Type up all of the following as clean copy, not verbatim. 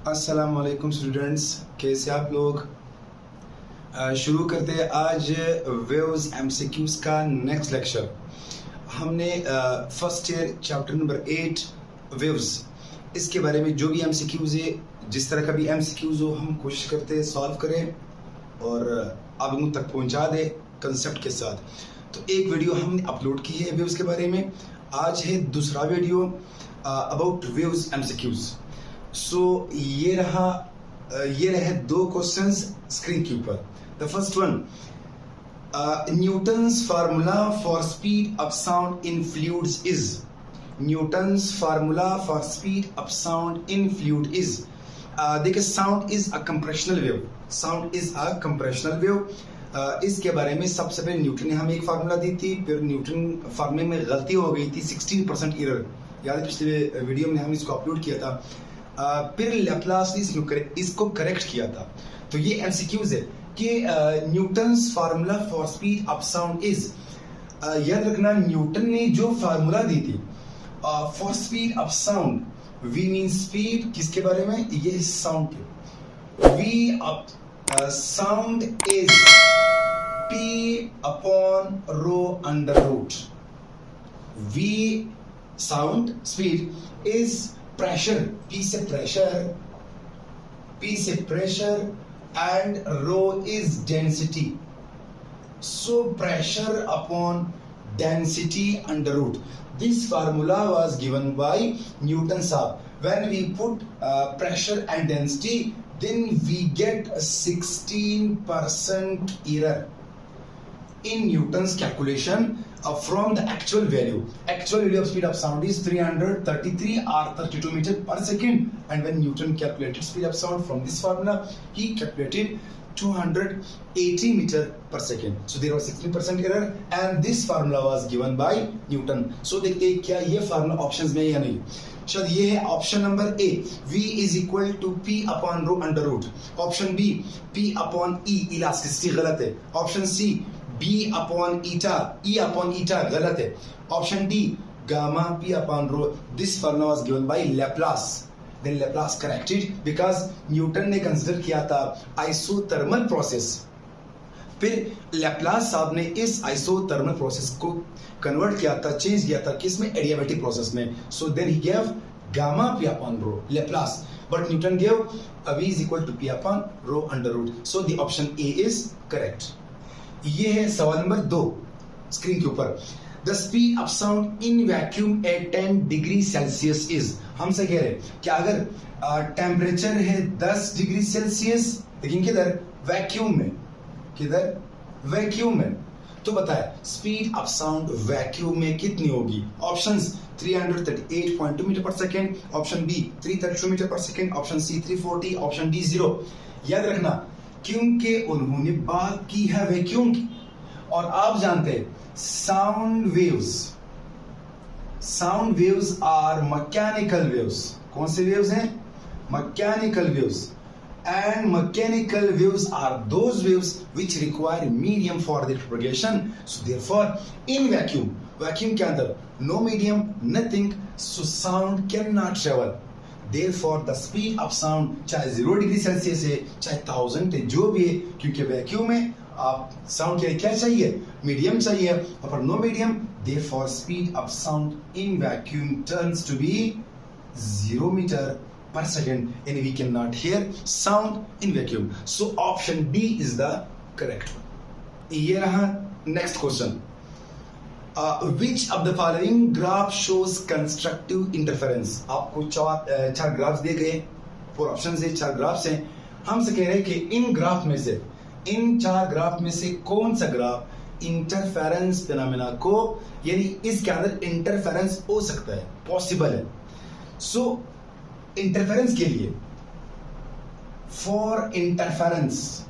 अस्सलाम वालेकुम स्टूडेंट्स, कैसे आप लोग। शुरू करते हैं आज वेव्स एमसीक्यूज का नेक्स्ट लेक्चर। हमने first year chapter number 8 waves, इसके बारे में जो भी एमसीक्यूज है, जिस तरह का भी एमसीक्यूज हो, हम कोशिश करते हैं सॉल्व करें और आप लोगों तक पहुंचा दें कंसेप्ट के साथ। तो एक वीडियो हमने अपलोड की है वेव्स के बारे में, आज है दूसरा video about waves MCQs. So ये रहे दो क्वेश्चंस स्क्रीन के ऊपर। The first one, Newton's formula for speed of sound in fluids is. Newton's formula for speed of sound in fluid is. देखिए, sound is a compressional wave. Sound is a compressional wave. इसके बारे में सबसे पहले Newton ने हमें एक formula दी थी, फिर न्यूटन फार्मूले में गलती हो गई थी, 16% एरर। याद है पिछले वीडियो में हम इसको अपलोड किया था। फिर लैप्लास ने इसको करेक्ट किया था। तो ये एमसीक्यूज है कि Newton's formula for speed of sound is. याद रखना, न्यूटन ने जो फार्मूला दी थी for speed of sound, we mean speed किसके बारे में, ये साउंड के। V of sound is P upon rho under root. V sound speed is pressure, P से pressure and rho is density. So pressure upon density under root. This formula was given by Newton sahab. When we put pressure and density, then we get a 16% error in Newton's calculation from the actual value. Actual value of speed of sound is 333 or 32 meter per second, and when Newton calculated speed of sound from this formula, he calculated 280 meter per second. So there was 16% error, and this formula was given by Newton. So देखते हैं क्या ये formula options में है या नहीं। शायद ये है option number A, V is equal to P upon rho under root। Option B, P upon E, elasticity गलत है। Option C, B upon eta, E upon eta गलत है। Option D, gamma P upon rho। This formula was given by Laplace. Then Laplace corrected because Newton ने consider किया था isothermal process. फिर Laplace साहब ने इस आइसोथर्मल प्रोसेस को कन्वर्ट किया था, चेंज किया था किसमें, एडियाबैटिक प्रोसेस में। So then he give gamma P upon rho, Laplace, but Newton give V is equal to P upon rho under root. So the option A is correct. ये है सवाल number 2 screen के ऊपर। The speed of sound in vacuum at 10 degree Celsius is. हमसे कह रहे हैं कि अगर टेम्परेचर है 10 डिग्री सेल्सियस, लेकिन किधर, वैक्यूम में, किधर, वैक्यूम में, तो बताए स्पीड ऑफ साउंड वैक्यूम में कितनी होगी। Options 338.2 meter per second, option B 332 meter per second, option C 340, option D 0। याद रखना, क्योंकि उन्होंने बात की है वैक्यूम की, और आप जानते हैं sound waves are mechanical waves. कौन से वेव्स हैं, mechanical waves. And mechanical waves are those waves which require medium for their propagation. So therefore in vacuum के अंदर no medium, nothing, so sound can not travel. Therefore, the speed of sound चाहे 0 degree Celsius है, चाहे 1000 है, जो भी है, क्योंकि वैक्यूम में आप साउंड के लिए क्या चाहिए, मीडियम चाहिए, और no medium, therefore speed of sound in vacuum turns to be 0 meter per second, and we cannot hear sound in vacuum. So option D is the correct one. ये रहा next question. Which of the following graph shows constructive interference? आपको चार graphs दिए गए, 4 options है, 4 graphs हैं। हमसे कह रहे हैं कि इन ग्राफ में से, इन 4 ग्राफ में से कौन सा ग्राफ इंटरफेरेंस फिनोमेना को, यानी इसके अंदर इंटरफेरेंस हो सकता है, पॉसिबल है। सो इंटरफेरेंस के लिए, for interference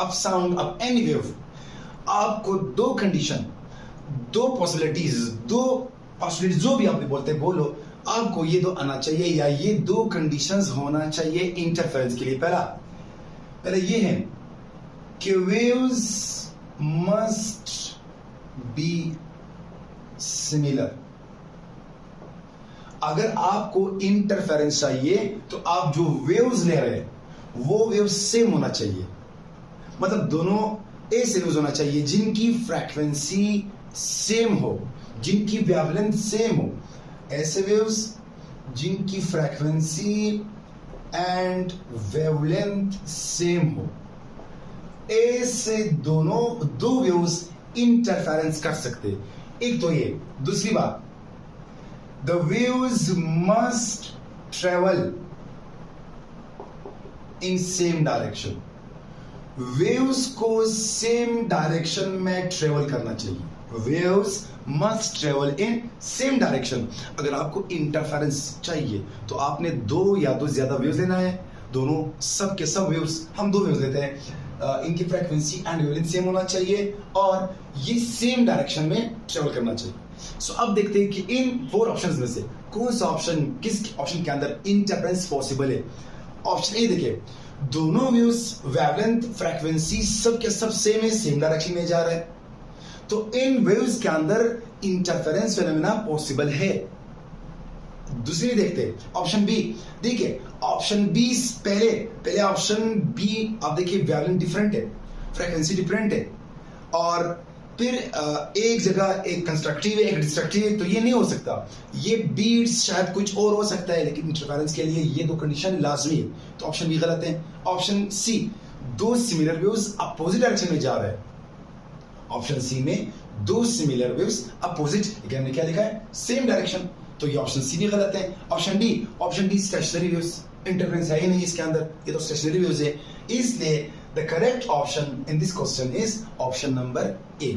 of sound of any wave, आपको दो कंडीशन, दो पॉसिबिलिटीज जो भी आप बोलते हैं बोलो, आपको ये दो आना चाहिए, या ये दो कंडीशंस होना चाहिए इंटरफेरेंस के लिए। पहले ये है कि वेव्स मस्ट बी सिमिलर। अगर आपको इंटरफेरेंस चाहिए तो आप जो वेव्स ले रहे हैं वो वेव्स सेम होना चाहिए, मतलब दोनों ऐसे वेव्स होना चाहिए जिनकी फ्रीक्वेंसी सेम हो, जिनकी वेवलेंथ सेम हो। ऐसे वेव्स जिनकी फ्रीक्वेंसी एंड वेवलेंथ सेम हो, ऐसे दोनों दो वेव्स इंटरफेरेंस कर सकते। एक तो ये, दूसरी बात, the waves must travel in same direction. Waves को सेम डायरेक्शन में ट्रेवल करना चाहिए। Waves must travel in same direction. अगर आपको इंटरफेरेंस चाहिए तो आपने दो या दो ज्यादा वेव्स लेना है, दोनों सब के सब वेव्स, हम दो वेव्स लेते हैं, इनकी फ्रीक्वेंसी एंड वेवलेंथ सेम होना चाहिए और ये सेम डायरेक्शन में ट्रेवल करना चाहिए। सो अब देखते हैं कि इन 4 ऑप्शंस में से कौन सा ऑप्शन, किस ऑप्शन के अंदर इंटरफेरेंस पॉसिबल है। ऑप्शन ए देखिए, दोनों वेव्स वेवलेंथ फ्रीक्वेंसी सब के सब सेम है, सेम डायरेक्शन में जा रहे हैं, तो इन वेव्स के अंदर इंटरफेरेंस फिनोमेना पॉसिबल है। दूसरी देखते हैं ऑप्शन बी। देखिए ऑप्शन बी पहले ऑप्शन बी आप देखिए वेवलेंथ डिफरेंट है, फ्रीक्वेंसी डिफरेंट है, और फिर एक जगह एक कंस्ट्रक्टिव है एक डिस्ट्रक्टिव है, तो ये नहीं हो सकता। ये बीट्स शायद कुछ और हो सकता है, लेकिन इंटरफेरेंस के लिए ये दो कंडीशन लाजमी है, तो ऑप्शन बी गलत है। ऑप्शन सी, दो सिमिलर वेव्स अपोजिट डायरेक्शन में जा रहे हैं। ऑप्शन सी में दो सिमिलर वेव्स अपोजिट, हमने क्या लिखा है, सेम डायरेक्शन, तो ये ऑप्शन सी भी गलत है। Option D stationery waves, interference है ही नहीं इसके अंदर, ये तो स्टेशनरी वेव्स है, इसलिए the correct option in this question is option number A,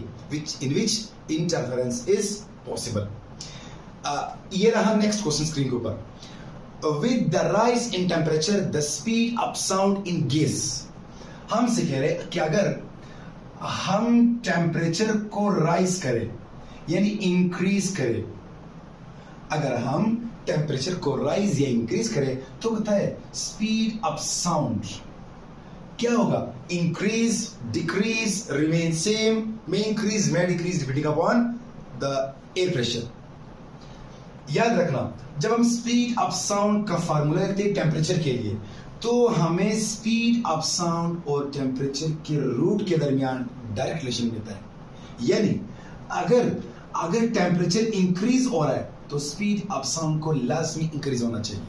in which interference is possible. ये रहा नेक्स्ट क्वेश्चन स्क्रीन के ऊपर। With the rise in temperature, the speed of sound in gas. हमसे कह रहे कि अगर हम टेम्परेचर को राइज करें यानी इंक्रीज करें, अगर हम टेम्परेचर को राइज या इंक्रीज करें तो होता है स्पीड ऑफ साउंड क्या होगा, increase, decrease, remain same, may increase, may decrease depending upon the air pressure. याद रखना, जब हम स्पीड ऑफ साउंड का फार्मूला लिखते हैं टेम्परेचर के लिए, तो हमें स्पीड ऑफ साउंड और टेम्परेचर के रूट के दरमियान डायरेक्ट रिलेशन मिलता है। यानी अगर टेम्परेचर इंक्रीज हो रहा है तो स्पीड ऑफ साउंड को लाजमी इंक्रीज होना चाहिए,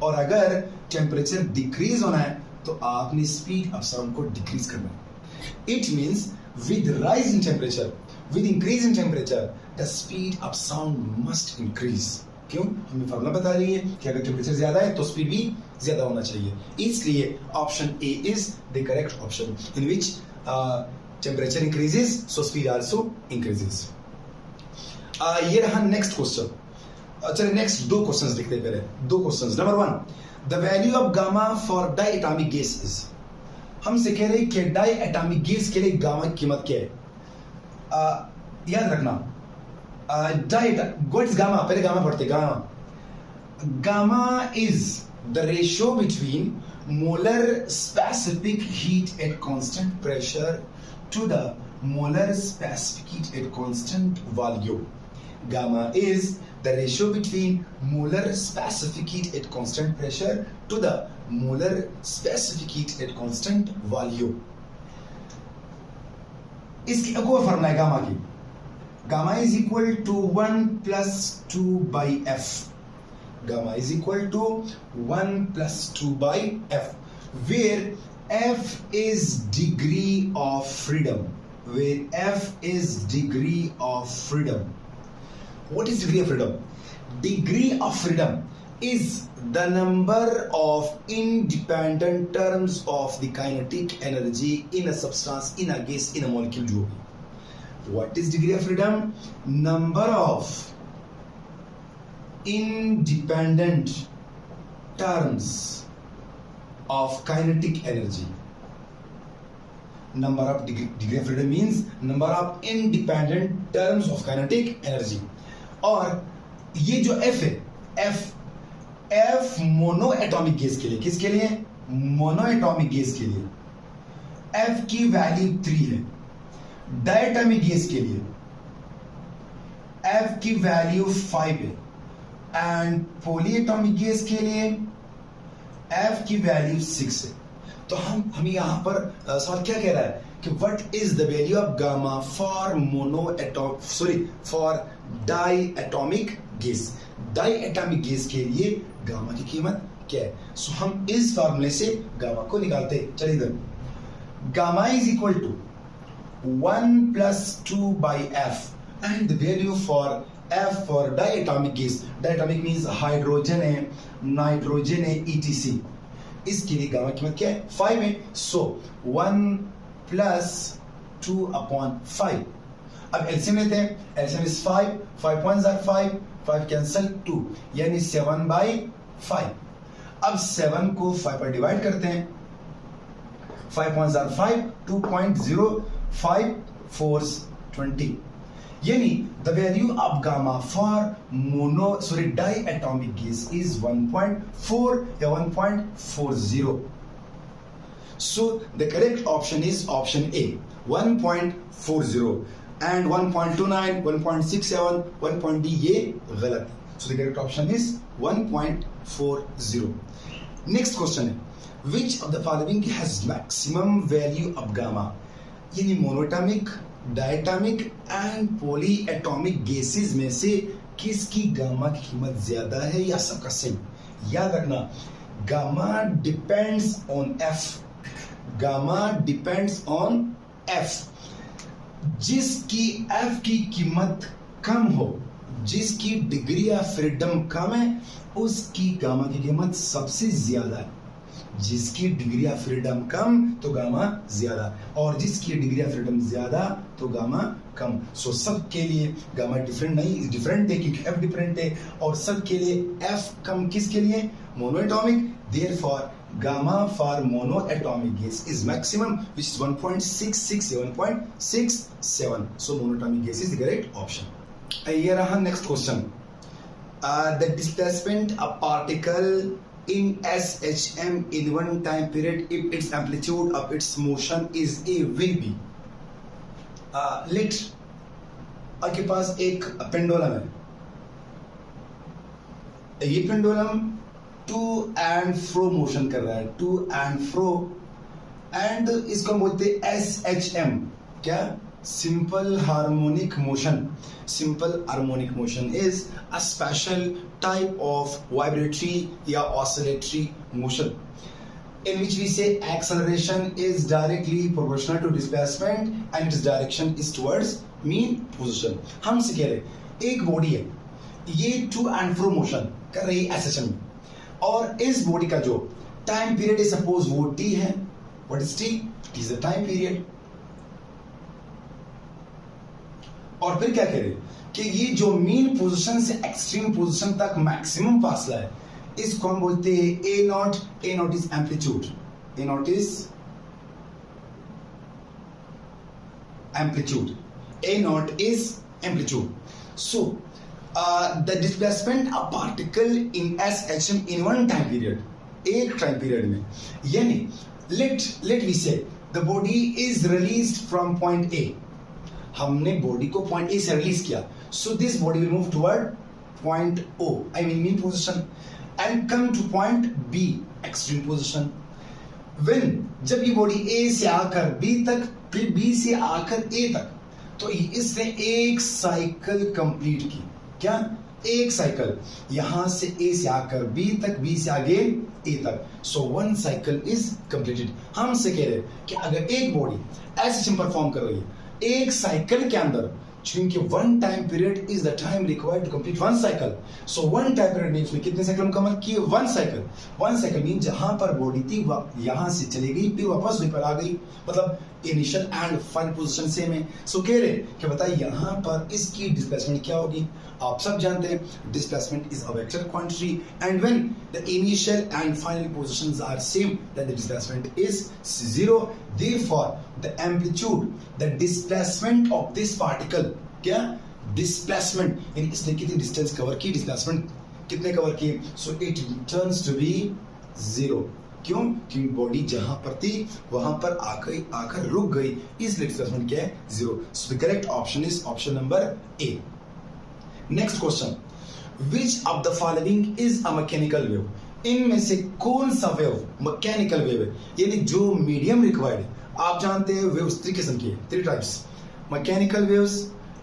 और अगर टेम्परेचर डिक्रीज होना है तो आपने स्पीड ऑफ साउंड को डिक्रीज करना है। It means with rise in temperature, with increase in temperature, the speed of sound must increase. क्यों? हमें फार्मूला बता रही है कि अगर टेम्परेचर ज्यादा है तो स्पीड भी ज्यादा होना चाहिए, इसलिए option A is the correct option in which temperature increases so speed also increases. ये रहा नेक्स्ट क्वेश्चन। चलिए नेक्स्ट दो क्वेश्चंस देखते हैं। पहले दो questions. Number 1, the value of gamma for diatomic gas is. हमसे कह रहे हैं कि डाई एटॉमिक गैस के लिए गामा की कीमत क्या है। याद रखना, व्हाट इज गामा, पहले गामा पढ़ते। Gamma is the ratio between molar specific heat at constant pressure to the molar specific heat at constant volume. Gamma is the ratio between molar specific heat at constant pressure to the molar specific heat at constant volume. इसकी एक और formula है gamma की। Gamma is equal to 1 plus 2 by F. Gamma is equal to 1 plus 2 by F, where F is degree of freedom, where F is degree of freedom. What is degree of freedom? Degree of freedom is the number of independent terms of the kinetic energy in a substance, in a gas, in a molecule जो भी। What is degree of freedom? Number of independent terms of kinetic energy. Number of degree of freedom means number of independent terms of kinetic energy. और ये जो F है, F mono atomic gas के लिए, किसके लिए, मोनो एटॉमिक गैस के लिए F की वैल्यू 3 है। डायटॉमिक गैस के लिए F की वैल्यू 5 है, एंड पॉली एटॉमिक गैस के लिए F की वैल्यू 6 है। तो हमें यहां पर सवाल क्या कह रहा है कि what is the value of gamma for diatomic gas. Diatomic gas के लिए गामा की कीमत क्या है? सो हम इस फार्मूले से गामा को निकालते हैं। चलिए इधर, gamma is equal to 1 + 2 by F and the value for F for diatomic gas, diatomic means hydrogen है, नाइट्रोजन है, etc. इसके लिए गामा कीमत क्या है? 5 है। सो 1 + 2/5। अब एलसीएम लेते हैं। LCM is 5, 5 1s are 5, 5 cancel 2 यानी 7/5। अब 7 को 5 पर डिवाइड करते हैं। 5 1s are 5, 2.05 4s 20 यानी the value of gamma for diatomic gas is 1.4 या 1.40। So the correct option is option A 1.40 and 1.29, 1.67, 1.D ये गलत है। So the correct option is 1.40। Next question है, which of the following has maximum value of gamma? यानी monoatomic, diatomic and polyatomic gases में से किसकी gamma की कीमत ज्यादा है या सबका सेम? याद रखना, gamma depends on F. Gamma depends on F. जिसकी एफ की कीमत कम हो, जिसकी डिग्री ऑफ फ्रीडम कम है, उसकी गामा की कीमत सबसे ज्यादा है। जिसकी डिग्री ऑफ फ्रीडम कम तो गामा ज्यादा, और जिसकी डिग्री ऑफ फ्रीडम ज्यादा तो गामा कम। सो सब के लिए गामा डिफरेंट नहीं, डिफरेंट है क्योंकि एफ डिफरेंट है, और सब के लिए एफ कम किसके लिए? Monoatomic. Therefore gamma for monoatomic gas is maximum which is 1.66 या 1.67। So monoatomic gas is the correct option. ये रहा next question. The displacement of particle in SHM in one time period if its amplitude of its motion is A will be let आपके पास एक pendulum है। ये pendulum to and fro motion कर रहा है, टू एंड फ्रो, एंड इसको हम बोलते हैं SHM। क्या? Simple harmonic motion. Simple harmonic motion is a special type of vibratory या oscillatory motion in which we say acceleration is directly proportional to displacement and its direction is towards mean position। हम से कह रहे एक body है, ये to and fro motion कर रही है SHM, और इस बॉडी का जो टाइम पीरियड है, सपोज वो T है। What is T? T is the time period. और फिर क्या कह रहे कि ये जो मीन पोजीशन से एक्सट्रीम पोजीशन तक मैक्सिमम फासला है, इसको हम बोलते हैं A not. A not is amplitude. A not is amplitude. A not is amplitude. So the displacement of particle in SHM इन वन टाइम पीरियड, एक टाइम पीरियड में, यानी late we say the body is released from point A. हमने body को point A से release किया, so this body will move toward point O, I mean mean position, and come to point B, extreme position. When जब ये body ए से आकर B तक, फिर बी से आकर ए तक, तो इसने एक साइकिल कंप्लीट की। क्या? एक साइकिल, यहां से ए से आकर बी तक, बी से आगे ए तक। So one cycle is completed. हमसे कह रहे कि अगर एक बॉडी SHM परफॉर्म कर रही है एक साइकिल के अंदर, क्योंकि one time period is the time required to complete one cycle. So one time period में उसने कितने साइकिल मुकम्मल किए? One cycle. One cycle mean जहां पर बॉडी थी यहां से चली गई, फिर वापस वहीं पर आ गई, मतलब initial and final position same है। सो कह रहे कि बताइए यहां पर इसकी डिस्प्लेसमेंट क्या होगी? आप सब जानते हैं displacement is a vector quantity, and when the initial and final positions are same then the displacement is zero. Therefore the amplitude, the displacement of this particle, क्या? डिस्प्लेसमेंट, यानी इसने कितनी डिस्टेंस कवर की, डिस्प्लेसमेंट कितने cover किए, so it turns to be zero. क्यों? क्योंकि body जहां पर थी वहां पर आकर रुक गई, इसलिए डिस्प्लेसमेंट क्या है? Zero. So the correct option is option number A. Next question, which of the following is a mechanical wave, इनमें से कौन सा वेव मैकेनिकल वेव है, यानी जो मीडियम रिक्वायर्ड है। आप जानते हैं वेव्स 3 किस्म की है, 3 types, mechanical waves,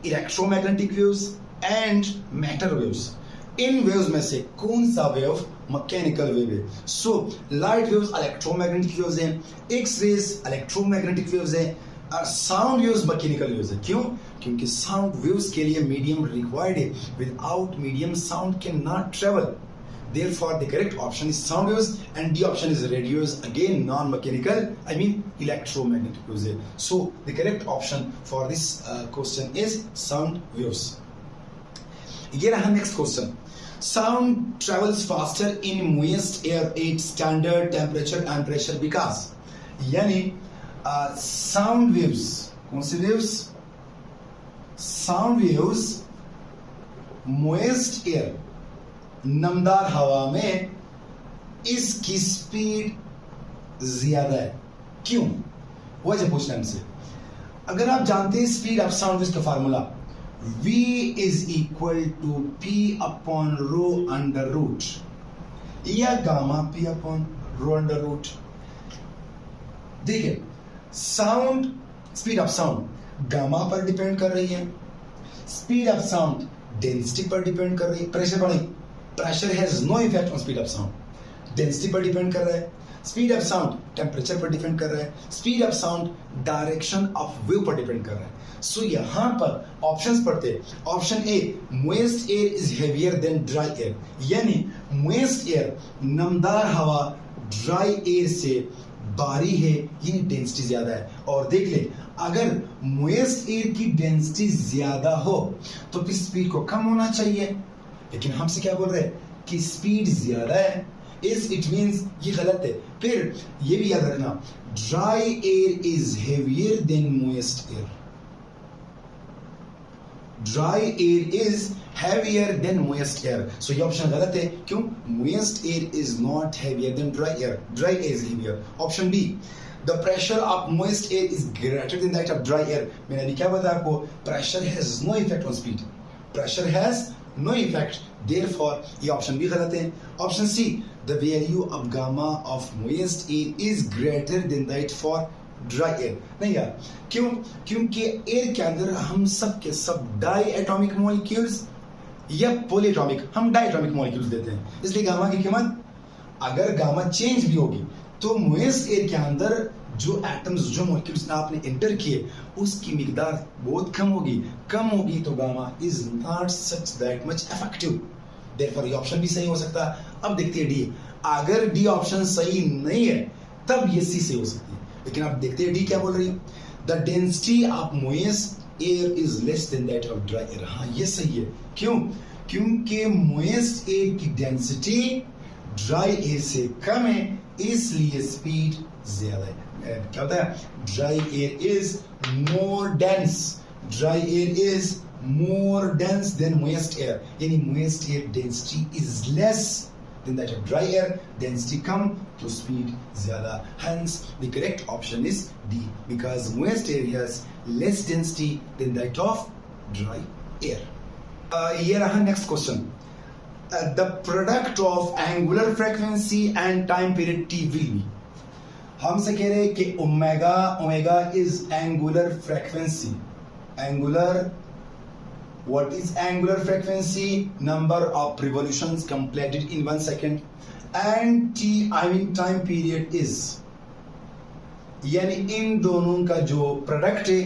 electromagnetic waves and matter waves. In waves में से कौन सा वेव मैकेनिकल वेव है? So light waves electromagnetic waves हैं, एक्स रेज इलेक्ट्रोमैग्नेटिक वेव्स हैं, साउंड वेव्स मैकेनिकल वेव्स है। क्यों? क्योंकि साउंड वेव्स के लिए मीडियम रिक्वायर्ड है, without medium sound can not travel. Therefore, the correct option is sound waves, and D option is radio waves. Again, non-mechanical, I mean electromagnetic waves. So, the correct option for this question is sound waves. Here I have next question. Sound travels faster in moist air at standard temperature and pressure because, यानी sound waves, कौन सी waves? Sound waves, moist air, नमदार हवा में इसकी speed ज्यादा है। क्यों? वजह पूछना हमसे। अगर आप जानते हैं स्पीड ऑफ साउंड वेव्स का formula v is equal to p upon rho under root या gamma p upon rho under root. देखिए, sound, speed of sound gamma पर डिपेंड कर रही है, स्पीड ऑफ साउंड डेंसिटी पर डिपेंड कर रही है। प्रेशर बढ़े, pressure has no effect on speed of sound. Density पर डिपेंड कर रहा है, स्पीड ऑफ साउंड टेम्परेचर पर डिपेंड कर रहा है, speed of sound direction of wave पर डिपेंड कर रहा है। सो यहां पर ऑप्शंस पढ़ते, option A, moist air is heavier than dry air, यानी मोइस्ट एयर नमदार हवा ड्राई एयर से भारी है, यानी डेंसिटी ज्यादा है। और देख ले, अगर मोइस्ट एयर की डेंसिटी ज्यादा हो तो फिर स्पीड को कम होना चाहिए, लेकिन हमसे क्या बोल रहे हैं कि स्पीड ज्यादा है, इट मींस ये गलत है। फिर ये भी याद रखना, dry air is heavier than moist air, dry air is heavier than moist air. So ये ऑप्शन गलत है। क्यों? Moist air is not heavier than dry air. Dry air is heavier. Option B, the pressure of moist air is greater than that of dry air. मैंने अभी क्या बताया आपको? Pressure has no effect on speed. Pressure has no effect. Therefore ये option भी गलत है। Option C, the value of gamma of moist air is greater than that for dry air. नहीं यार, क्यों? क्योंकि एयर के अंदर हम सब के सब डाई एटॉमिक मॉलिक्यूल्स या पॉलीएटॉमिक, हम डाई एटॉमिक मॉलिक्यूल्स देते हैं, इसलिए गामा की कीमत, अगर गामा चेंज भी होगी तो मोइस्ट एयर के अंदर जो एटम्स, जो मॉलिक्यूल्स आपने एंटर किए उसकी मिकदार बहुत कम होगी। कम होगी तो gamma is not such that much effective. Therefore ये ऑप्शन भी सही हो सकता है। अब देखते हैं डी। अगर डी ऑप्शन सही नहीं है तब ये सी से हो सकती है, लेकिन आप देखते हैं डी क्या बोल रही है, the density of moist air is less than that of dry air. हाँ, ये सही है। क्यों? क्योंकि मोइस्ट एयर की डेंसिटी ड्राई एयर से कम है, इसलिए स्पीड ज्यादा है। क्या होता है? Dry air is more dense, dry air is more dense than moist air, यानी moist air density is less than that of dry air, density कम तो speed ज़्यादा। Hence the correct option is D, because moist air has less density than that of dry air. Here I have next question. The product of angular frequency and time period T will be. हमसे कह रहे हैं कि omega is angular frequency. What is angular frequency? Number of revolutions completed in 1 second. And T, I mean time period is. यानी इन दोनों का जो product है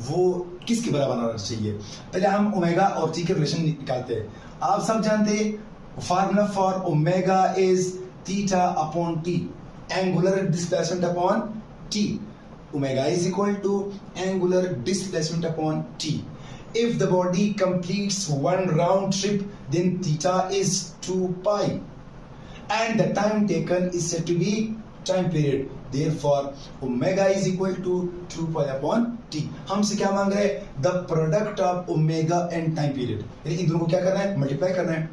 वो किसके बराबर होना चाहिए? पहले हम ओमेगा और टी के रिलेशन निकालते हैं। आप सब जानते हैं formula for omega is theta upon T, angular displacement upon T. Omega is equal to angular displacement upon T. If the body completes one round trip, then theta is 2 pi, and the time taken is said to be time period. Therefore, omega is equal to 2 pi upon t. हमसे क्या मांग रहे हैं? The product of omega and time period. यानी इन दोनों को क्या करना है? मल्टीप्लाई करना है।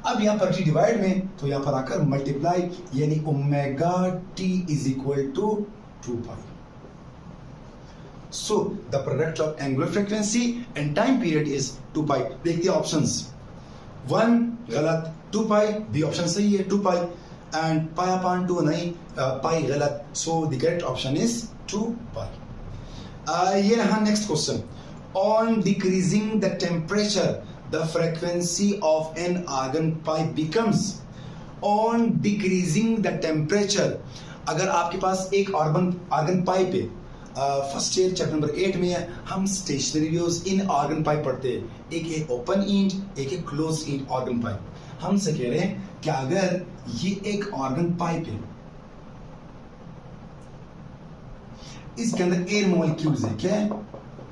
अब यहाँ पर t डिवाइड में, तो यहाँ पर आकर मल्टीप्लाई, यानी omega t is equal to 2 pi. So the product of angular frequency and time period is 2 pi. देखते हैं options. 1 गलत, 2 पाई बी ऑप्शन सही है 2 पाई, एंड पाई अपॉन 2 नहीं, पाई गलत, so the correct option is 2 pi. ये रहा next question, on decreasing the temperature the frequency of an organ pipe becomes, on decreasing the temperature, अगर आपके पास एक आर्गन पाइप है, फर्स्ट ईयर चैप्टर नंबर 8 में है, हम stationary waves in organ pipe पढ़ते हैं, एक है ओपन एंड एक है क्लोज एंड ऑर्गन पाइप। हमसे कह रहे हैं कि अगर ये एक ऑर्गन पाइप है, इसके अंदर एयर मॉलिक्यूल्स है, क्या है,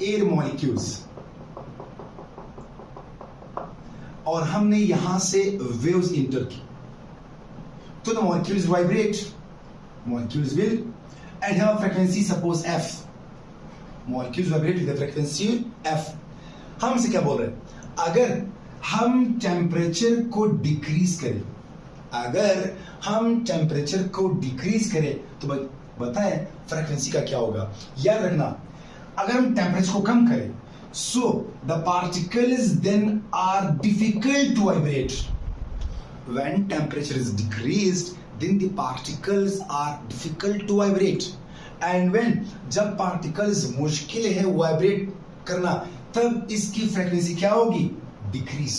एयर मॉलिक्यूल्स, और हमने यहां से वेव्स इंटर की, तो the molecules vibrate, molecules will and have a frequency suppose f, molecules vibrate with the frequency f। हमसे क्या बोल रहे हैं, अगर हम टेम्परेचर को डिक्रीज करें, अगर हम टेम्परेचर को डिक्रीज करें तो बताएं फ्रीक्वेंसी का क्या होगा। याद रखना, अगर हम टेम्परेचर को कम करें, so the particles then are difficult to vibrate, when temperature is decreased then the particles are difficult to vibrate, and when जब particles मुश्किल है वाइब्रेट करना, तब इसकी फ्रीक्वेंसी क्या होगी, डिक्रीज।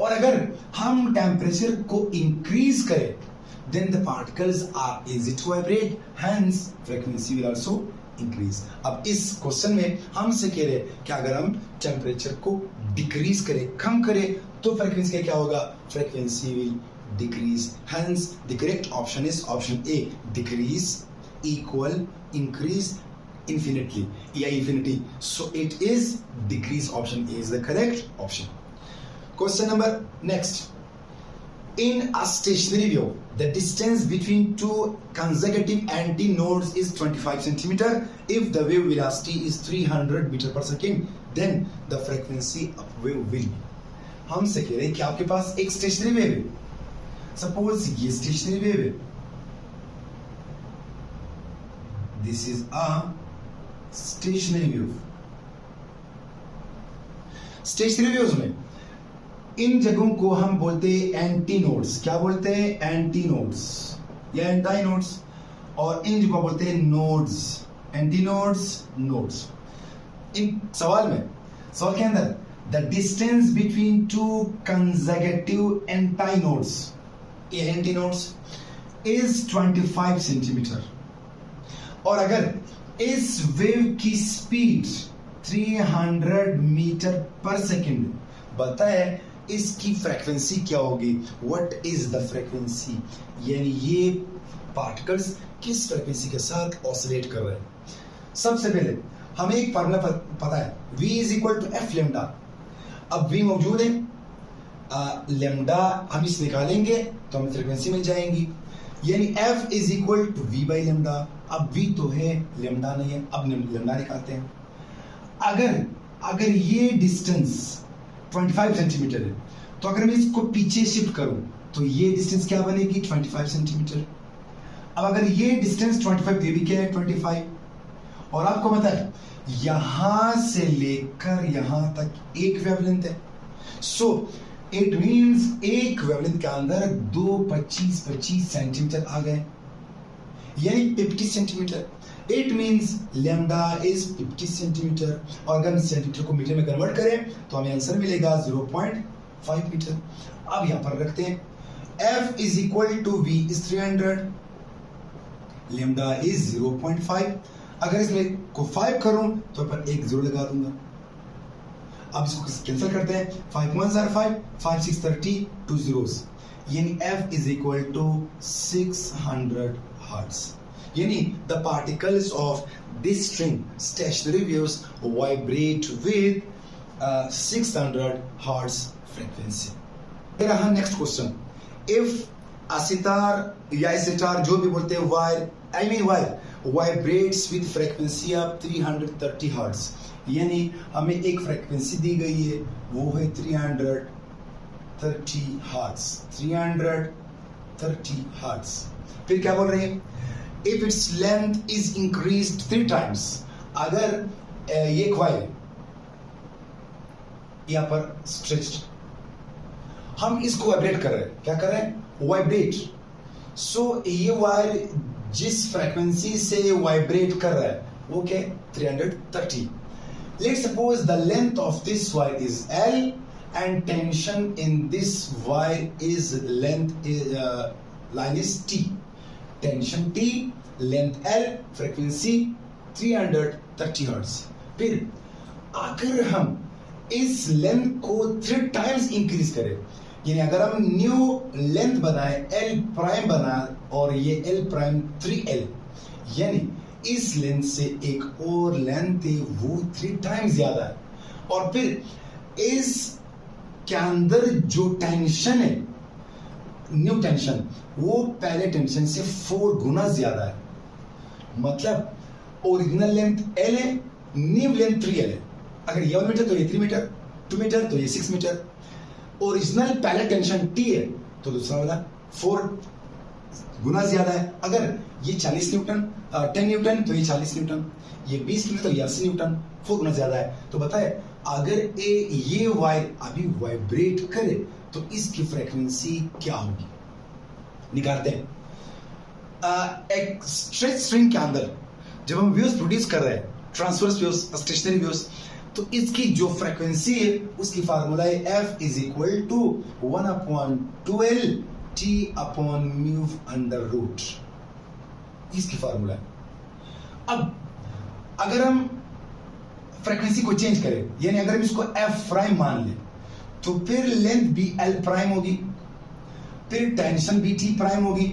और अगर हम टेम्परेचर को इंक्रीज करें then the particles are easy to vibrate, hence frequency will also increase। अब इस क्वेश्चन में हमसे कह रहे हैं कि अगर हम टेम्परेचर को डिक्रीज करें, कम करें, तो फ्रीक्वेंसी क्या होगा, frequency will decrease, hence the correct option is option A, decrease equal increase infinitely, infinity, so it is decrease, option A is the correct option। Question number next, in a stationary wave the distance between two consecutive antinodes is 25 centimeter, if the wave velocity is 300 meter per second then the frequency of wave will be। हमसे कह रहे हैं कि आपके पास एक stationary wave है, suppose ये स्टेशनरी वेव है, this is a stationary wave. Stationery waves में इन जगहों को हम बोलते हैं एंटीनोड्स, क्या बोलते हैं, एंटीनोड्स या एंटाइनोड्स, और इन जगहों बोलते हैं नोड्स, एंटीनोड्स, नोड्स। इन सवाल के अंदर the distance between two consecutive antinodes, ये एंटीनोड्स, इज 25 सेंटीमीटर, और अगर इस वेव की स्पीड 300 मीटर पर सेकेंड, बताए इसकी फ्रीक्वेंसी क्या होगी, व्हाट इज द फ्रीक्वेंसी, यानी ये पार्टिकल्स किस फ्रीक्वेंसी के साथ ऑसिलेट कर रहे हैं। सबसे पहले हमें एक फार्मूला पता है, v is equal to F lambda. अब v मौजूद है, लेमडा हम इस निकालेंगे तो हमें फ्रीक्वेंसी मिल जाएगी, यानी f is equal to v by lambda. अब v तो है, लेमडा नहीं है, अब लेमडा निकालते हैं। अगर ये डिस्टेंस 25 सेंटीमीटर है, तो अगर मैं इसको पीछे शिफ्ट करूं तो ये डिस्टेंस क्या बनेगी, 25 सेंटीमीटर। अब अगर ये डिस्टेंस 25, ये भी क्या है 25, और आपको पता है यहां से लेकर यहां तक एक वेवलेंथ है, सो इट मींस एक वेवलेंथ के अंदर 25 सेंटीमीटर आ गए, यानी 50 centimetre. It means lambda is 50 centimetre, और अगर हम सेंटीमीटर को मीटर में कन्वर्ट करें तो हमें आंसर मिलेगा 0.5 मीटर। अब यहां पर रखते हैं, F is equal to V is 300, lambda is 0.5। अगर इसमें को 5 करूं तो पर एक 0 लगा दूंगा। अब इसको कैंसिल करते हैं, 5 1 are 5, 5 6 30, 2 zeros, यानी F is equal to 600 hertz, यानी the particles of this string stationary waves vibrate with 600 hertz frequency। फिर रहा next question, if a sitar या sitar जो भी बोलते हैं wire vibrates with frequency of 330 hertz, यानी हमें एक फ्रीक्वेंसी दी गई है, वो है 330 hertz, 330 hertz। फिर क्या बोल रहे हैं, if its length is increased 3 times, अगर ये कॉइल यहाँ पर स्ट्रेच्ड हम इसको वाइब्रेट कर रहे हैं, क्या कर रहे हैं, वाइब्रेट। सो ये वायर जिस फ्रीक्वेंसी से वाइब्रेट कर रहा है वो क्या है, 330। Let's suppose the length of this wire is L and tension in this wire is line is T, tension T, length L, frequency 330 Hz। फिर अगर हम इस लेंथ को 3 टाइम्स इंक्रीज करें, यानी अगर हम न्यू लेंथ बनाए, L प्राइम बनाए और ये L प्राइम 3L, यानी इस लेंथ से एक और लेंथ है वो 3 टाइम्स ज्यादा है, और फिर इस के अंदर जो टेंशन है, न्यू टेंशन, वो पहले टेंशन से 4 गुना ज्यादा है। मतलब ओरिजिनल लेंथ L है, न्यू लेंथ 3L है। अगर ये 1 मीटर तो ये 3 मीटर, 2 मीटर तो ये 6 मीटर। ओरिजिनल पहले टेंशन T है तो दूसरा वाला 4 गुना ज्यादा है। अगर ये 40 न्यूटन 10 न्यूटन तो ये 40 न्यूटन, ये 20 न्यूटन तो ये 80 न्यूटन, 4 गुना ज्यादा है। तो बताए अगर ये वायर अभी वाइब्रेट करे तो इसकी फ्रीक्वेंसी क्या होगी, निकालते हैं। एक स्ट्रेच स्ट्रिंग के अंदर जब हम वेव्स प्रोड्यूस कर रहे हैं, ट्रांसवर्स वेव्स, स्टेशनरी वेव्स, तो इसकी जो फ्रीक्वेंसी है उसकी फार्मूला है F is equal to 1/2L T upon mu under root, इसकी फार्मूला है। अब अगर हम फ्रीक्वेंसी को चेंज करें, यानी अगर हम इसको F प्राइम मान लें, तो फिर लेंथ भी L प्राइम होगी, फिर टेंशन भी T प्राइम होगी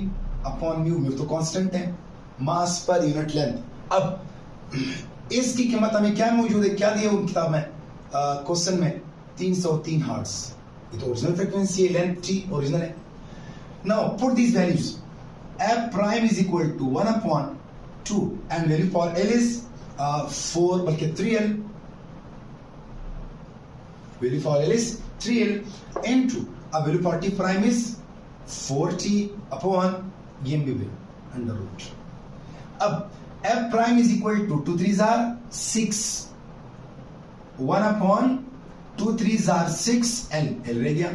अपॉन म्यू, म्यू तो कांस्टेंट है, मास पर यूनिट लेंथ। अब इसकी कीमत हमें क्या मौजूद है, क्या दिया उन किताब में, क्वेश्चन में 303 हर्ट्ज। ये तो ओरिजिनल फ्रीक्वेंसी है, लेंथ T ओरिजिनल है। Now put these values, F prime is equal to 1/2 and value for L is 4 बल्कि 3L, value for L is 3L into a value for T prime is 4T upon MBV under root। अब F prime is equal to 2 3s are 6, 1/2 3s are 6L, L रह गया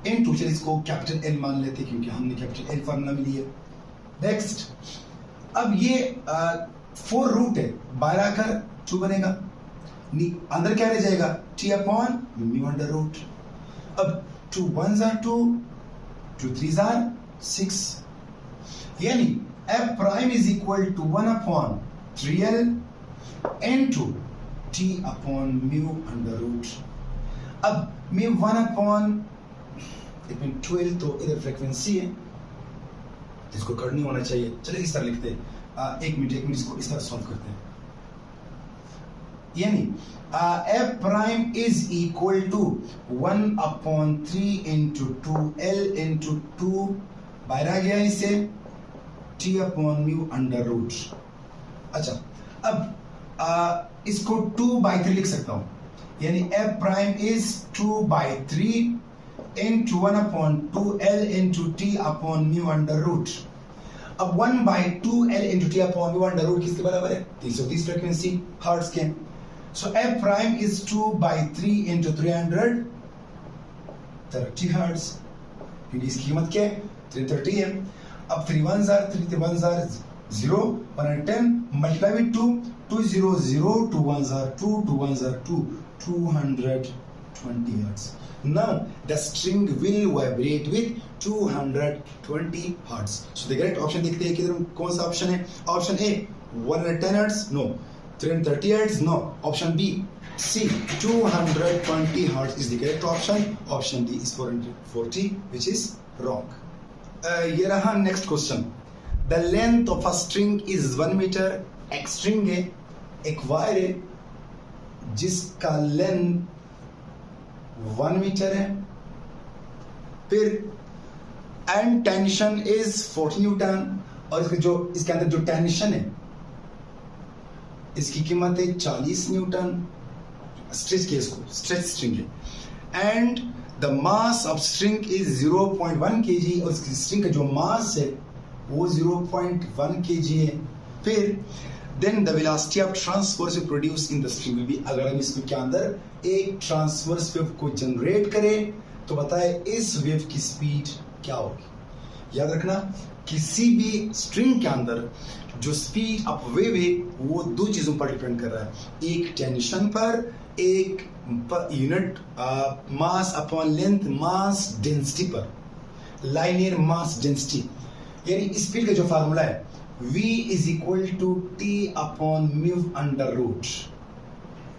into, चलिए इसको capital L मान लेते क्योंकि हमने capital L formula में लिया। नेक्स्ट, अब ये 4 रूट है, बाहर आकर 2 बनेगा, अंदर क्या रह जाएगा, T upon mu under root. अब 2 1s are 2, 2 3s are 6, यानी F prime is equal to 1/3L into T upon mu under root. अब म्यू 1/12 तो इधर फ्रीक्वेंसी है, इसको कट नहीं होना चाहिए, चलिए इस तरह लिखते हैं। एक मिनट इसको इस तरह सॉल्व करते हैं, यानी F prime is equal to 1/3 into 2L into 2, बाहर आ गया इससे T upon mu under root. अच्छा, अब इसको 2/3 लिख सकता हूं, यानी F prime is 2/3 into 1/2L into T upon mu under root. अब 1/2L into T upon mu under root किसके बराबर है, 330 फ्रीक्वेंसी हर्ट्ज के। So F prime is 2/3 into 330 hertz, क्योंकि इसकी कीमत क्या है, 330 है। अब 3 1s are 3 1s are 0, 110 multiply with 2, 2 0 0, 2 1s are 2, 2 1s are 2, 220 hertz। Now the string will vibrate with 220 hertz। So the correct option देखते हैं किधर कौन सा ऑप्शन है। Option A 110 hertz, no। 330 hertz, no। Option B, C, 220 hertz is the correct option। Option D is 440, which is wrong। ये रहा next question। The length of a string is 1 meter। एक string है, एक wire है जिसका length 1 meter है, फिर and tension is 40 Newton, और इसके अंदर जो टेंशन है इसकी कीमत है 40 न्यूटन। स्ट्रेच केस को स्ट्रेच स्ट्रिंग है, and the mass of string is 0.1 kg, और स्ट्रिंग का जो मास है वो 0.1 kg है। फिर then the velocity of transverse wave produce in the string will be, अगर हम इसके अंदर एक ट्रांसवर्स वेव को जनरेट करें तो बताए इस वेव की स्पीड क्या होगी। याद रखना किसी भी स्ट्रिंग के अंदर जो स्पीड ऑफ वेव है वो दो चीजों पर डिपेंड कर रहा है, एक टेंशन पर, एक unit mass upon length mass density पर, लाइनियर मास डेंसिटी। यानी स्पीड का जो फार्मूला है v is equal to t upon mu under root,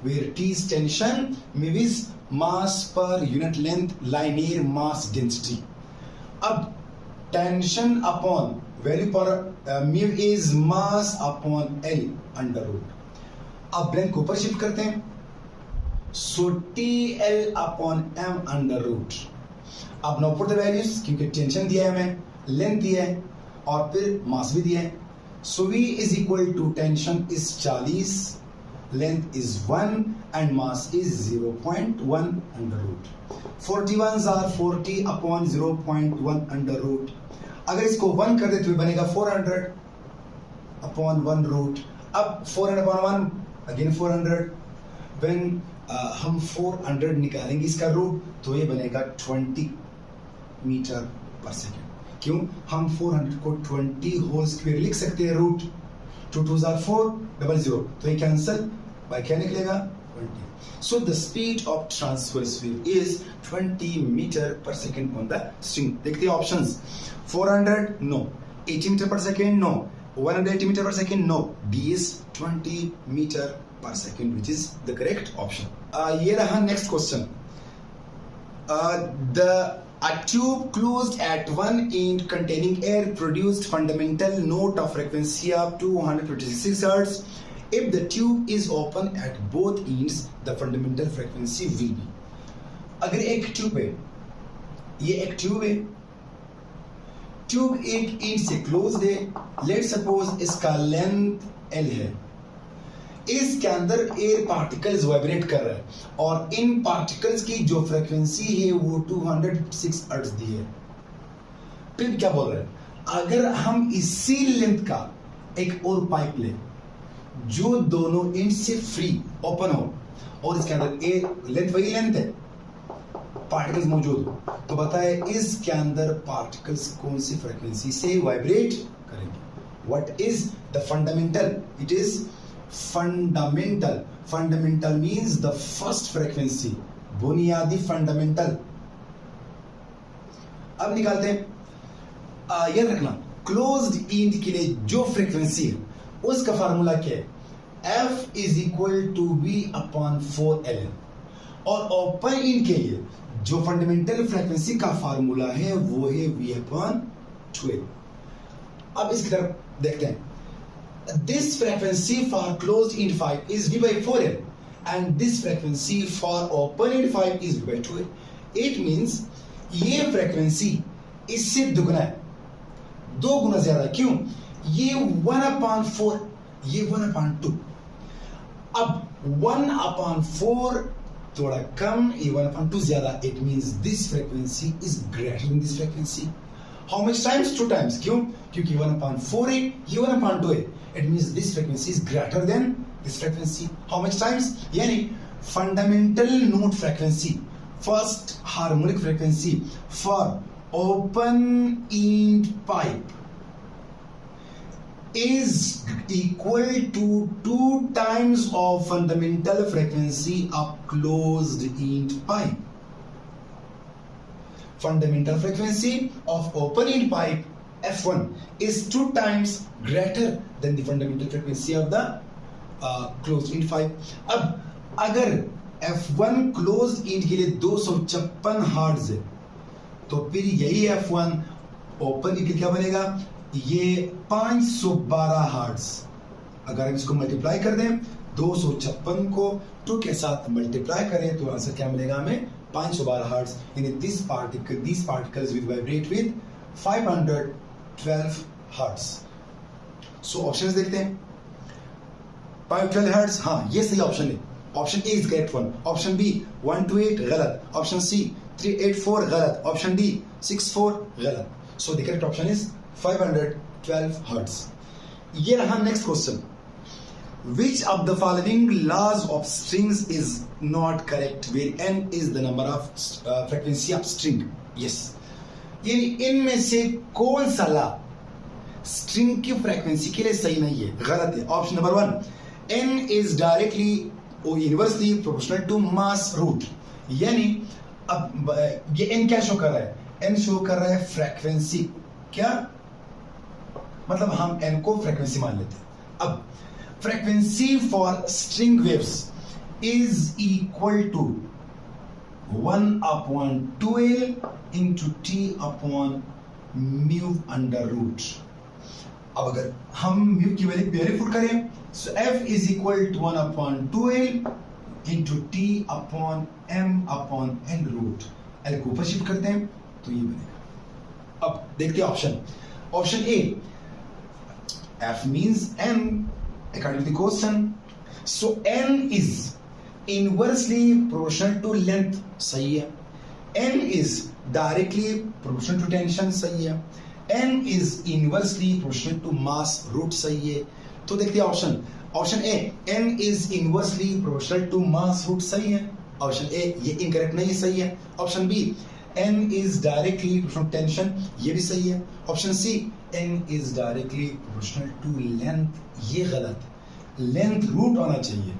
where t is tension, mu is mass per unit length, linear mass density. अब tension upon value पर mu is mass upon L under root. अब blank ऊपर shift करते हैं, so TL upon M under root. अब now put the values, क्योंकि tension दिया है हमें, लेंथ दिया है और फिर मास भी दिया है। So V is equal to tension is 40, length is 1 and mass is 0.1 under root. 41s are 40 upon 0.1 under root. अगर इसको 1 कर दे तो बनेगा 400 upon 1 root. अब 400 upon 1 again 400. When हम 400 निकालेंगे इसका रूट तो ये बनेगा 20 मीटर पर सेकेंड। क्यों? हम 400 को 20 होल स्क्वायर लिख सकते हैं, रूट 2 2s are 4 00, तो ये कैंसिल बाय क्या निकलेगा 20। So the speed of transverse wave is 20 metre per second on the string. देखते हैं options, 400 no, 80 metre per second no, 180 metre per second no, D is 20 metre per second, which is the correct option. ये रहा next question. A tube closed at one end containing air produced fundamental note of frequency of 256 Hz. If the tube is open at both ends, the fundamental frequency will be. अगर एक tube है, ये एक tube है, tube एक and से close है, let suppose इसका लेंथ L है, इसके अंदर एयर पार्टिकल्स वाइब्रेट कर रहा है और इन पार्टिकल्स की जो फ्रीक्वेंसी है वो 206 हर्ट्ज दी है। फिर क्या बोल रहे हैं, अगर हम इसी लेंथ का एक और पाइप ले जो दोनों एंड से फ्री ओपन हो और इसके अंदर एयर लेंथ वही लेंथ है, पार्टिकल्स मौजूद हो, तो बताए इसके अंदर पार्टिकल्स कौन सी फ्रीक्वेंसी से वाइब्रेट करेंगे। What is the fundamental? It is fundamental. Fundamental means the first frequency, बुनियादी फंडामेंटल। अब निकालते हैं, याद रखना क्लोज्ड एंड के लिए जो फ्रीक्वेंसी है उसका फार्मूला क्या है, F is equal to B upon 4L, और ओपन एंड के लिए जो फंडामेंटल फ्रीक्वेंसी का फार्मूला है वो है V अपॉन 12। अब इसकी तरफ देखते हैं, this frequency for closed end pipe is V by 4L and this frequency for open end pipe is V by 2L. It means ये frequency इससे दुगना है, 2 गुना ज्यादा। क्यों? ये 1/4, ये 1/2। अब 1/4 थोड़ा कम, ये 1/2 ज्यादा। It means this frequency is greater than this frequency. How much times? 2 times. क्यों? क्योंकि 1/4 है, ये 1/2 है। It means this frequency is greater than this frequency. How much times? यानी fundamental note frequency, first harmonic frequency for open end pipe is equal to 2 times of fundamental frequency of closed end pipe. Fundamental frequency of open end pipe F1 is 2 times greater than the fundamental frequency of the closed end pipe. अब अगर F1 closed end के लिए 256 hertz है तो फिर यही F1 open and के लिए क्या बनेगा, ये 512 हर्ट्ज। अगर हम इसको मल्टीप्लाई कर दें, 256 को 2 के साथ मल्टीप्लाई करें तो आंसर क्या मिलेगा हमें, 512 हर्ट्ज। यानी these particles will vibrate with 512 hertz. So options देखते हैं, 512 हर्ट्ज, हाँ ये सही ऑप्शन है। Option A is correct one, option B 128 गलत, ऑप्शन सी 384 गलत, ऑप्शन डी 64 गलत। So the correct option is 512 hertz. ये रहा next question, which of the following laws of strings is not correct where n is the number of frequency of string? Yes, यानी इनमें से कौन सा ला string की frequency के लिए सही नहीं है, गलत है. Option number 1, n is directly or inversely proportional to mass root. यानी अब ये n क्या शो कर रहा है? n शो कर रहा है फ्रीक्वेंसी. क्या मतलब हम n को फ्रीक्वेंसी मान लेते हैं. अब frequency for string waves is equal to 1/2L into T upon mu under root. अब अगर हम म्यू की वैल्यू वेरीफाई करें, so f is equal to 1/2L into T upon m upon L root. L को ऊपर shift करते हैं तो ये बनेगा. अब देखते हैं option A. f means n according to the question. So n is inversely proportional to length. सही है. n is directly proportional to tension. सही है. n is inversely proportional to mass root. सही है. तो देखते हैं option A. n is inversely proportional to mass root. सही है. ऑप्शन ए ये इनकरेक्ट नहीं, सही है. Option B n is directly proportional to tension, ये भी सही है. Option C n is directly proportional to length, ये गलत है. लेंथ रूट होना चाहिए.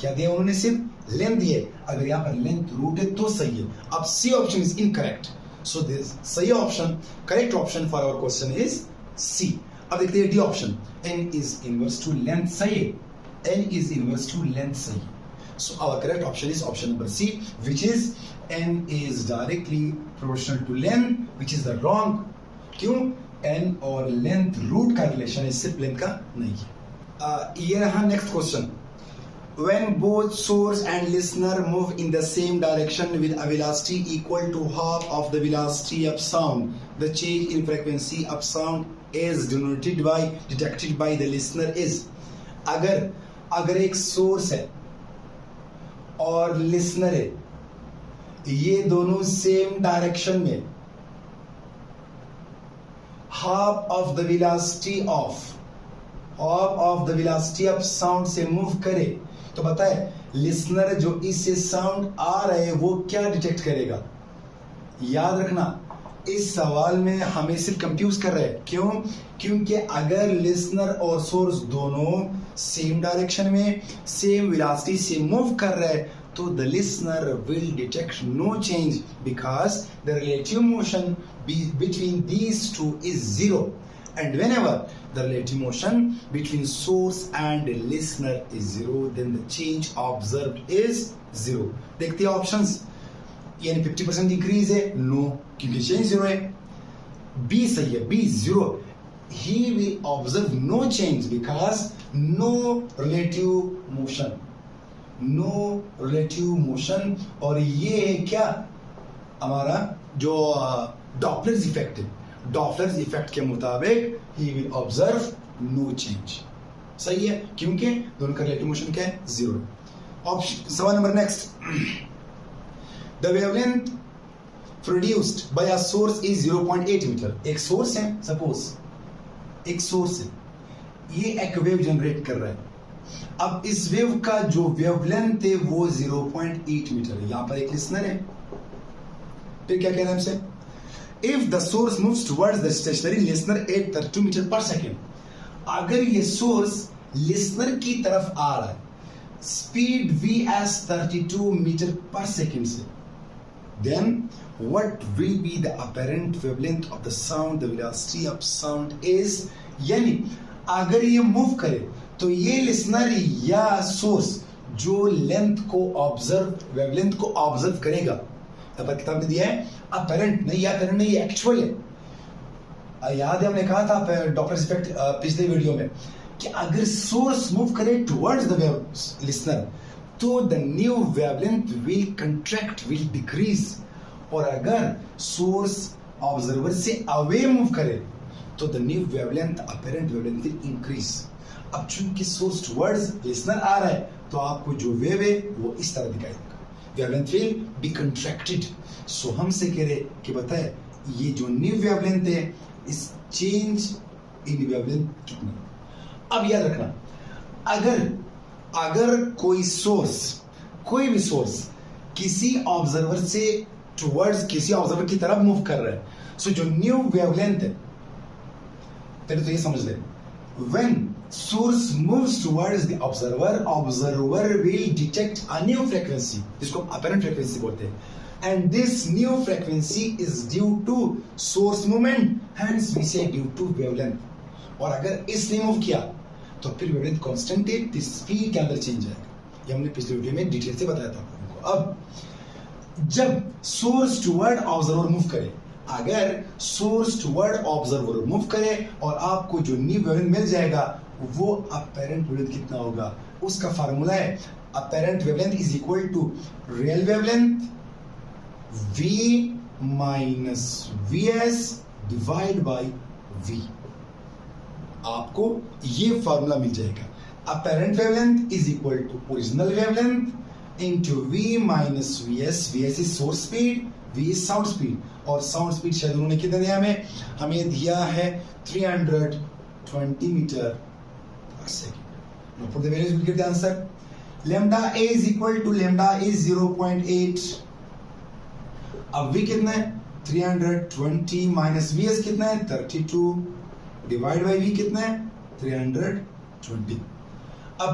क्या दिया उन्होंने? सिर्फ लेंथ दिए. अगर यहाँ पर लेंथ रूट है तो सही है. अब C option is incorrect. So this सही option, correct option for our question is C. अब देखते हैं D option. n is inverse to length सही है. n is inverse to length सही है. So our correct option is option number C, which is n is directly proportional to length, which is the wrong. क्यों? n और length root का relation है, सिर्फ length का नहीं है. ये रहा next question. When both source and listener move in the same direction with a velocity equal to half of the velocity of sound, the change in frequency of sound is detected by the listener is. अगर एक source है और listener है, ये दोनों same direction में half of the velocity of sound से move करे, तो पता है लिसनर जो इससे साउंड आ रहे हैं वो क्या डिटेक्ट करेगा? याद रखना, इस सवाल में हमें सिर्फ कंफ्यूज कर रहे हैं. क्यों? क्योंकि अगर लिसनर और सोर्स दोनों सेम डायरेक्शन में सेम वेलोसिटी से मूव कर रहे हैं तो the listener will detect no change because the relative motion between these two is zero. And whenever the relative motion between source and listener is zero, then the change observed is zero. देखते हैं options. यानी 50% increase है? No, क्योंकि change zero है. B सही है. B zero. He will observe no change because no relative motion. No relative motion. और ये है क्या? हमारा जो डॉपलर्स इफेक्ट है. डॉपलर्स इफेक्ट के मुताबिक he will observe no change. सही है, क्योंकि दोनों का रिलेटिव मोशन क्या है? जीरो. ऑप्शन सवाल नंबर next. The wavelength produced by a source is 0.8 metre. एक सोर्स है, सपोज एक सोर्स है, ये एक वेव जनरेट कर रहा है. अब इस वेव का जो वेवलेंथ है वो 0.8 मीटर है. यहां पर एक लिसनर है. फिर क्या कह रहे हैं हमसे? If the source moves towards the stationary listener at 32 metre per second, अगर ये सोर्स लिसनर की तरफ आ रहा है speed v as 32 metre per second से, then what will be the apparent wavelength of the sound? The velocity of sound is, यानी अगर ये मूव करे तो ये लिसनर या सोर्स जो लेंथ को ऑब्जर्व, वेवलेंथ को ऑब्जर्व करेगा, तब किताब में दिया है अपरेंट नहीं, अपरेंट नहीं, एक्चुअल है. याद है हमने कहा था डॉपलर इफेक्ट पिछले वीडियो में कि अगर सोर्स मूव करे टुवर्ड्स द लिसनर तो the new wavelength will contract, will decrease. और अगर सोर्स ऑब्जर्वर से अवे मूव करे तो the new wavelength, apparent wavelength will increase. अब चूंकि सोर्स टुवर्ड्स लिसनर आ रहा है तो आपको जो वेव है वो इस तरह दिखाई देगा. Wavelength will be contracted. So हमसे कह रहे कि बताए ये जो न्यू वेवलेंथ है इस चेंज इन वेवलेंथ कितना. अब याद रखना, अगर अगर कोई भी सोर्स किसी ऑब्जर्वर से टुवर्ड्स किसी ऑब्जर्वर की तरफ मूव कर रहा है, सो जो न्यू वेवलेंथ है, पहले तो ये समझ ले, when source moves towards the observer will detect a new frequency, जिसको apparent frequency बोलते हैं, and this new frequency is due to source movement, hence we say due to wavelength. और अगर इसने मूव किया तो फिर वेवलेंथ कांस्टेंट है, तो स्पीड के अंदर चेंज आएगा। ये हमने पिछले वीडियो में डिटेल से बताया था आपको। अब जब सोर्स टुवर्ड ऑब्जर्वर मूव करे, अगर सोर्स टुवर्ड ऑब्जर्वर मूव करे और आपको जो न्यू वेवलेंथ मिल जाएगा वो अपैरेंट वेवलेंथ कितना होगा, उसका फार्मूला है apparent wavelength is equal to real wavelength v minus vs divide by v। आपको ये फार्मूला मिल जाएगा, apparent wavelength is equal to original wavelength into v minus vs। vs is source speed, v is sound speed, और sound speed शायद उन्होंने कितना दिया हमें दिया है 320 मीटर पर second. Now put the values, we'll get the answer. Lambda a is equal to lambda is 0.8। अब v कितना है 320 माइनस vs कितना है 32 डिवाइड बाय v कितना है 320। अब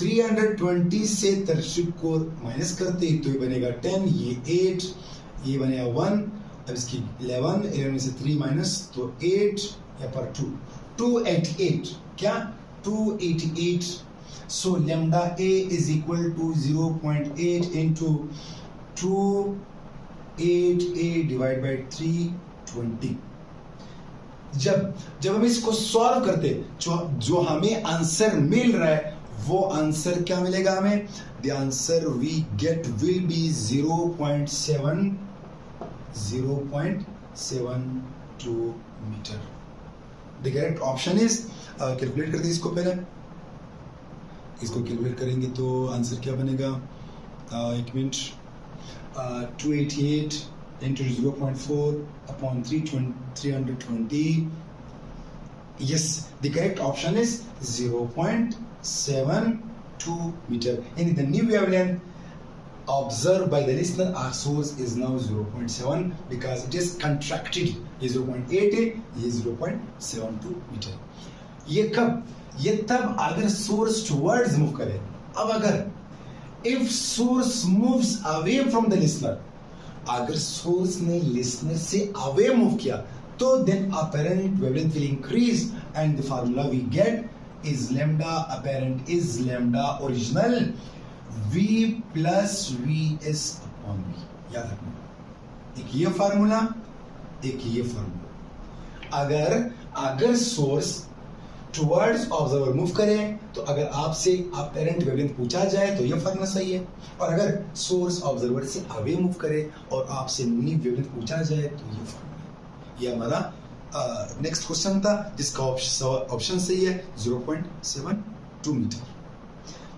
320 से 32 को माइनस करते ही तो ये बनेगा 10, ये 8, ये बनेगा 1, अब इसकी 11 में से 3 माइनस तो 8 या पर 288, क्या 288। So lambda a is equal to 0.8 into 288 divide by 320। जब हम इसको सॉल्व करते जो हमें आंसर मिल रहा है वो आंसर क्या मिलेगा हमें, the answer we get will be 0.72 metre. The correct option is, calculate करते हैं इसको, पहले इसको कैलकुलेट करेंगे तो आंसर क्या बनेगा, एक minute, 288 into 0.4 upon 320. Yes, the correct option is 0.72 meter. And the new wavelength observed by the listener, our source is now 0.7 because it is contracted. ये 0.8 है, ये 0.72 meter. ये तब अगर source towards move करे। अब अगर if source moves away from the listener, अगर सोर्स ने लिसनर से अवे मूव किया तो then apparent wavelength will increase and the formula we get is lambda apparent is lambda original v plus vs upon v। याद रखना, एक ये formula, एक ये फार्मूला। अगर सोर्स टुवर्ड्स ऑब्जर्वर मूव करे तो अगर आपसे अपैरेंट वेवलेंथ पूछा जाए तो ये फार्मूला सही है, और अगर सोर्स ऑब्जर्वर से अवे मूव करे और आपसे न्यू वेवलेंथ पूछा जाए तो ये फार्मूला। ये हमारा नेक्स्ट क्वेश्चन था जिसका ऑप्शन सही है 0.72 मीटर।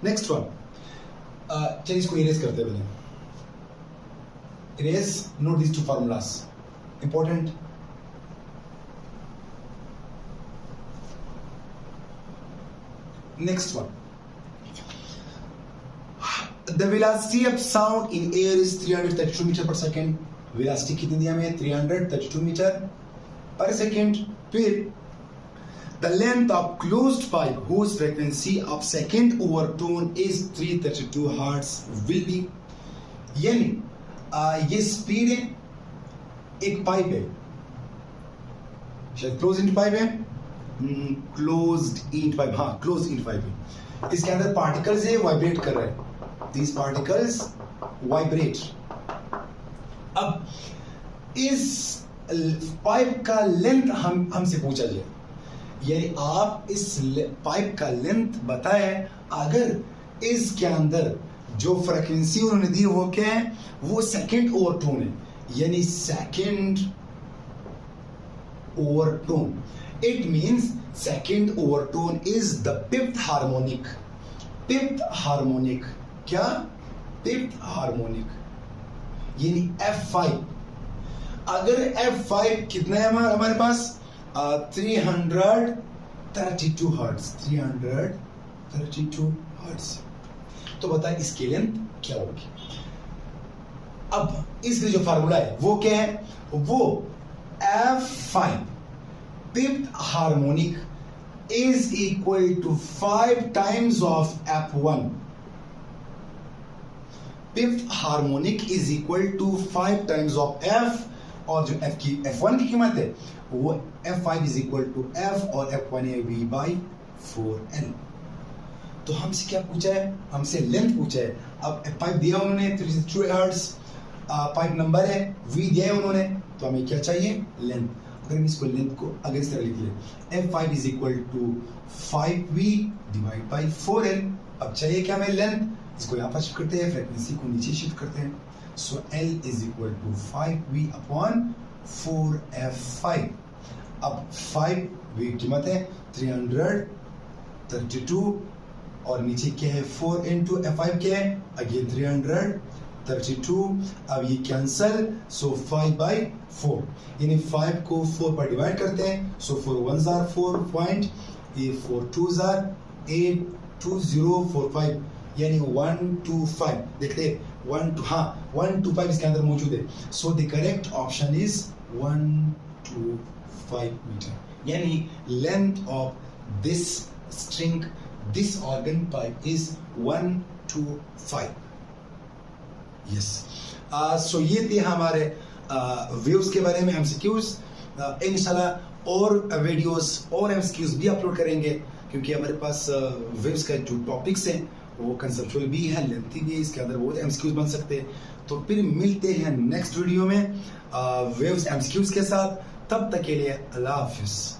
नेक्स्ट वन, चलिए इसको इरेज करते हैं, पहले erase, note this two formulas important. Next one, the velocity of sound in air is 332 meter per second। velocity कितनी दिया हमें 332 मीटर पर सेकेंड। फिर the length of closed pipe whose frequency of second overtone is 332 hertz will be, यानी ये speed है, एक pipe है, शायद क्लोज इंड पाइप है, क्लोज्ड इंड पाइप, हाँ क्लोज्ड इंड पाइप है, इसके अंदर पार्टिकल्स है, वाइब्रेट कर रहे हैं, these particles वाइब्रेट। अब इस पाइप का लेंथ हमसे पूछा जाए, यानी आप इस पाइप का लेंथ बताए, अगर इसके अंदर जो फ्रीक्वेंसी उन्होंने दी वो क्या है, वो सेकंड ओवरटोन है, यानी second overtone. It means second overtone is the fifth harmonic। fifth harmonic क्या, fifth harmonic यानी F5। अगर F5 कितना है हमारे पास 332 हर्ट्ज, 332 हर्ट्ज। तो बता इसकी लेंथ क्या होगी। अब इसके जो फार्मूला है वो क्या है, वो F5 fifth harmonic is equal to 5 times of F1. Fifth harmonic is equal to 5 times of F, और जो F1 की कीमत है वो F5 is equal to F और F1 है V by 4L। तो हमसे क्या पूछा है, हमसे लेंथ पूछा है। अब F5 दिया उन्होंने 3 हर्ट्ज, पाइप नंबर है, V दिया है उन्होंने, तो हमें क्या चाहिए, लेंथ। अगर हम इसको लेंथ को अगर इस तरह लिख ले F5 is equal to 5V divide by 4L। अब चाहिए क्या हमें लेंथ, इसको यहाँ पर शिफ्ट करते हैं, फ्रीक्वेंसी को नीचे शिफ्ट करते हैं। सो L is equal to 5V upon 4F5। अब 5V कीमत है 332 और नीचे क्या है 4 इंटू F5 क्या है अगेन 332। अब ये कैंसल, सो 5 by 4, यानी 5 को 4 पर डिवाइड करते हैं। सो 4 1s are 4 पॉइंट, ये 4 2s are 8 2045, यानी 125। देखते हैं 125 इसके अंदर मौजूद है। So the correct option is 125 metre, यानी length of this string, this organ pipe is 125। Yes, so ये थे हमारे वेव्स के बारे में एमसीक्यूज। इंशाल्लाह और वीडियोस और एमसीक्यूज भी अपलोड करेंगे, क्योंकि हमारे पास वेव्स का जो टॉपिक्स हैं वो कंसेप्चुअल भी है, लेंथी भी है, इसके अंदर बहुत एमसीक्यूज बन सकते हैं। तो फिर मिलते हैं नेक्स्ट वीडियो में वेव्स एमसीक्यूज के साथ। तब तक के लिए अल्लाह हाफिज।